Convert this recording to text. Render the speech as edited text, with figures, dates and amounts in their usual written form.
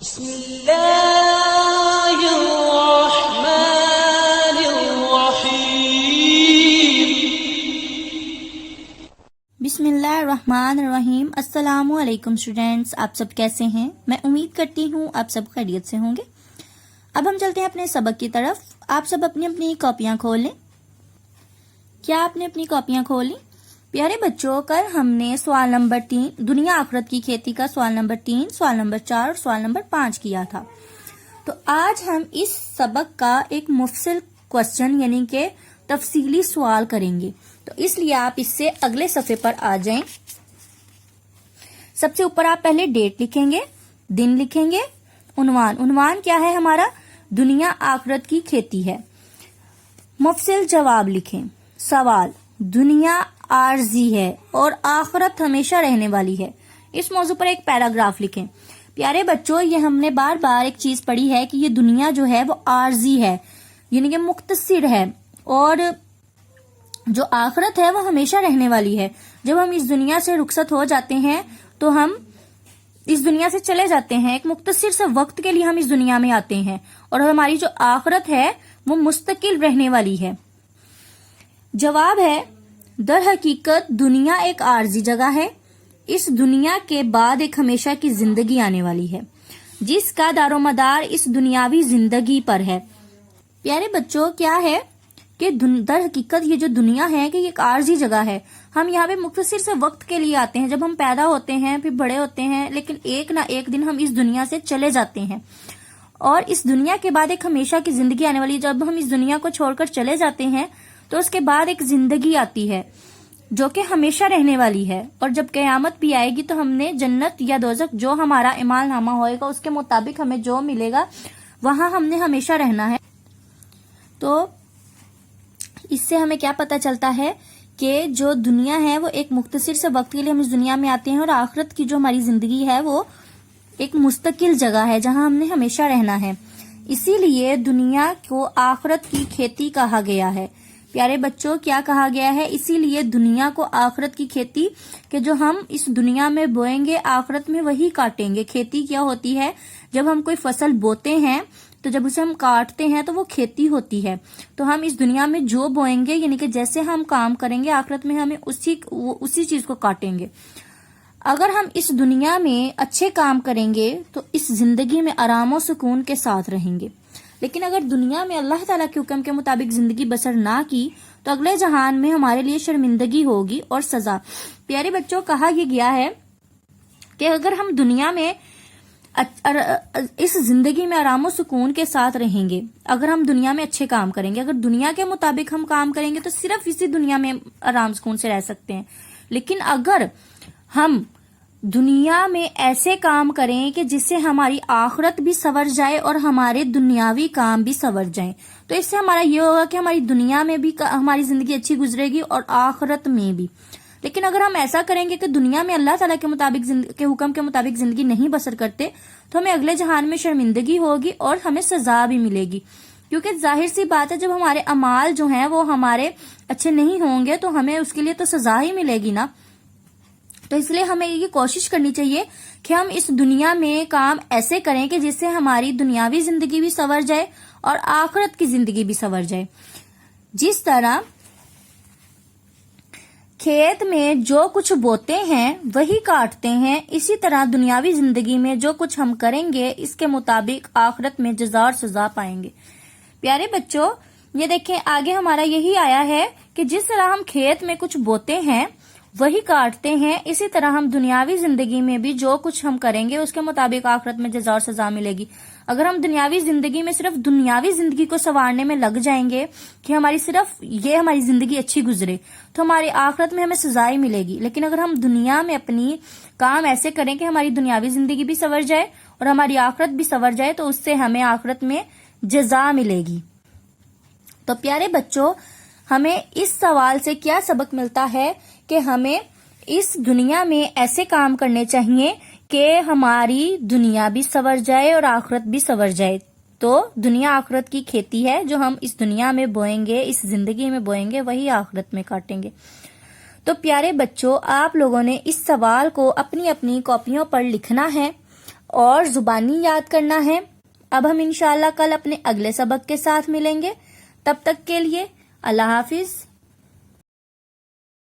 بسم اللہ الرحمن الرحیم۔ بسم اللہ الرحمن الرحیم۔ السلام علیکم اسٹوڈینٹس، آپ سب کیسے ہیں؟ میں امید کرتی ہوں آپ سب خیریت سے ہوں گے۔ اب ہم چلتے ہیں اپنے سبق کی طرف۔ آپ سب اپنی اپنی کاپیاں کھول لیں۔ کیا آپ نے اپنی کاپیاں کھول لی؟ پیارے بچوں، کل ہم نے سوال نمبر 3 دنیا آخرت کی کھیتی کا سوال نمبر 3، سوال نمبر 4 اور سوال نمبر 5 کیا تھا۔ تو آج ہم اس سبق کا ایک مفصل کوسچن یعنی کہ تفصیلی سوال کریں گے، تو اس لیے آپ اس سے اگلے صفحے پر آ جائیں۔ سب سے اوپر آپ پہلے ڈیٹ لکھیں گے، دن لکھیں گے، عنوان کیا ہے ہمارا؟ دنیا آخرت کی کھیتی ہے۔ مفصل جواب لکھیں۔ سوال: دنیا عارضی ہے اور آخرت ہمیشہ رہنے والی ہے۔ اس موضوع پر ایک پیراگراف لکھیں۔ پیارے بچوں، یہ ہم نے بار بار ایک چیز پڑھی ہے کہ یہ دنیا جو ہے وہ عارضی ہے، یعنی کہ مختصر ہے، اور جو آخرت ہے وہ ہمیشہ رہنے والی ہے۔ جب ہم اس دنیا سے رخصت ہو جاتے ہیں تو ہم اس دنیا سے چلے جاتے ہیں، ایک مختصر سے وقت کے لیے ہم اس دنیا میں آتے ہیں، اور ہماری جو آخرت ہے وہ مستقل رہنے والی ہے۔ جواب ہے: در حقیقت دنیا ایک عارضی جگہ ہے۔ اس دنیا کے بعد ایک ہمیشہ کی زندگی آنے والی ہے، جس کا دار و مدار اس دنیاوی زندگی پر ہے۔ پیارے بچوں، کیا ہے کہ در حقیقت یہ جو دنیا ہے کہ یہ ایک عارضی جگہ ہے۔ ہم یہاں پہ مختصر سے وقت کے لیے آتے ہیں، جب ہم پیدا ہوتے ہیں پھر بڑے ہوتے ہیں، لیکن ایک نہ ایک دن ہم اس دنیا سے چلے جاتے ہیں، اور اس دنیا کے بعد ایک ہمیشہ کی زندگی آنے والی ہے۔ جب ہم اس دنیا کو چھوڑ کر چلے جاتے ہیں تو اس کے بعد ایک زندگی آتی ہے جو کہ ہمیشہ رہنے والی ہے، اور جب قیامت بھی آئے گی تو ہم نے جنت یا دوزخ جو ہمارا اعمال نامہ ہوئے گا اس کے مطابق ہمیں جو ملے گا وہاں ہم نے ہمیشہ رہنا ہے۔ تو اس سے ہمیں کیا پتہ چلتا ہے کہ جو دنیا ہے وہ ایک مختصر سے وقت کے لیے ہم اس دنیا میں آتے ہیں، اور آخرت کی جو ہماری زندگی ہے وہ ایک مستقل جگہ ہے جہاں ہم نے ہمیشہ رہنا ہے۔ اسی لیے دنیا کو آخرت کی کھیتی کہا گیا ہے۔ پیارے بچوں، کیا کہا گیا ہے؟ اسی لیے دنیا کو آخرت کی کھیتی، کہ جو ہم اس دنیا میں بوئیں گے آخرت میں وہی کاٹیں گے۔ کھیتی کیا ہوتی ہے؟ جب ہم کوئی فصل بوتے ہیں تو جب اسے ہم کاٹتے ہیں تو وہ کھیتی ہوتی ہے۔ تو ہم اس دنیا میں جو بوئیں گے، یعنی کہ جیسے ہم کام کریں گے آخرت میں ہمیں اسی چیز کو کاٹیں گے۔ اگر ہم اس دنیا میں اچھے کام کریں گے تو اس زندگی میں آرام و سکون کے ساتھ رہیں گے، لیکن اگر دنیا میں اللہ تعالیٰ کے حکم کے مطابق زندگی بسر نہ کی تو اگلے جہان میں ہمارے لیے شرمندگی ہوگی اور سزا۔ پیارے بچوں، کہا یہ گیا ہے کہ اگر ہم دنیا میں اس زندگی میں آرام و سکون کے ساتھ رہیں گے، اگر ہم دنیا میں اچھے کام کریں گے، اگر دنیا کے مطابق ہم کام کریں گے تو صرف اسی دنیا میں آرام سکون سے رہ سکتے ہیں، لیکن اگر ہم دنیا میں ایسے کام کریں کہ جس سے ہماری آخرت بھی سنور جائے اور ہمارے دنیاوی کام بھی سنور جائیں، تو اس سے ہمارا یہ ہوگا کہ ہماری دنیا میں بھی ہماری زندگی اچھی گزرے گی اور آخرت میں بھی۔ لیکن اگر ہم ایسا کریں گے کہ دنیا میں اللہ تعالیٰ کے حکم کے مطابق زندگی نہیں بسر کرتے تو ہمیں اگلے جہان میں شرمندگی ہوگی اور ہمیں سزا بھی ملے گی، کیونکہ ظاہر سی بات ہے جب ہمارے اعمال جو ہیں وہ ہمارے اچھے نہیں ہوں گے تو ہمیں اس کے لیے تو سزا ہی ملے گی نا۔ تو اس لیے ہمیں یہ کوشش کرنی چاہیے کہ ہم اس دنیا میں کام ایسے کریں کہ جس سے ہماری دنیاوی زندگی بھی سنور جائے اور آخرت کی زندگی بھی سنور جائے۔ جس طرح کھیت میں جو کچھ بوتے ہیں وہی کاٹتے ہیں، اسی طرح دنیاوی زندگی میں جو کچھ ہم کریں گے اس کے مطابق آخرت میں جزا اور سزا پائیں گے۔ پیارے بچوں، یہ دیکھیں آگے ہمارا یہی آیا ہے کہ جس طرح ہم کھیت میں کچھ بوتے ہیں وہی کاٹتے ہیں، اسی طرح ہم دنیاوی زندگی میں بھی جو کچھ ہم کریں گے اس کے مطابق آخرت میں جزا اور سزا ملے گی۔ اگر ہم دنیاوی زندگی میں صرف دنیاوی زندگی کو سنوارنے میں لگ جائیں گے کہ ہماری زندگی اچھی گزرے تو ہماری آخرت میں ہمیں سزا ہی ملے گی، لیکن اگر ہم دنیا میں اپنی کام ایسے کریں کہ ہماری دنیاوی زندگی بھی سنور جائے اور ہماری آخرت بھی سنور جائے تو اس سے ہمیں آخرت میں جزا ملے گی۔ تو پیارے بچوں، ہمیں اس سوال سے کیا سبق ملتا ہے کہ ہمیں اس دنیا میں ایسے کام کرنے چاہیے کہ ہماری دنیا بھی سنور جائے اور آخرت بھی سنور جائے۔ تو دنیا آخرت کی کھیتی ہے، جو ہم اس دنیا میں بوئیں گے، اس زندگی میں بوئیں گے، وہی آخرت میں کاٹیں گے۔ تو پیارے بچوں، آپ لوگوں نے اس سوال کو اپنی اپنی کاپیوں پر لکھنا ہے اور زبانی یاد کرنا ہے۔ اب ہم انشاءاللہ کل اپنے اگلے سبق کے ساتھ ملیں گے، تب تک کے لیے اللہ حافظ۔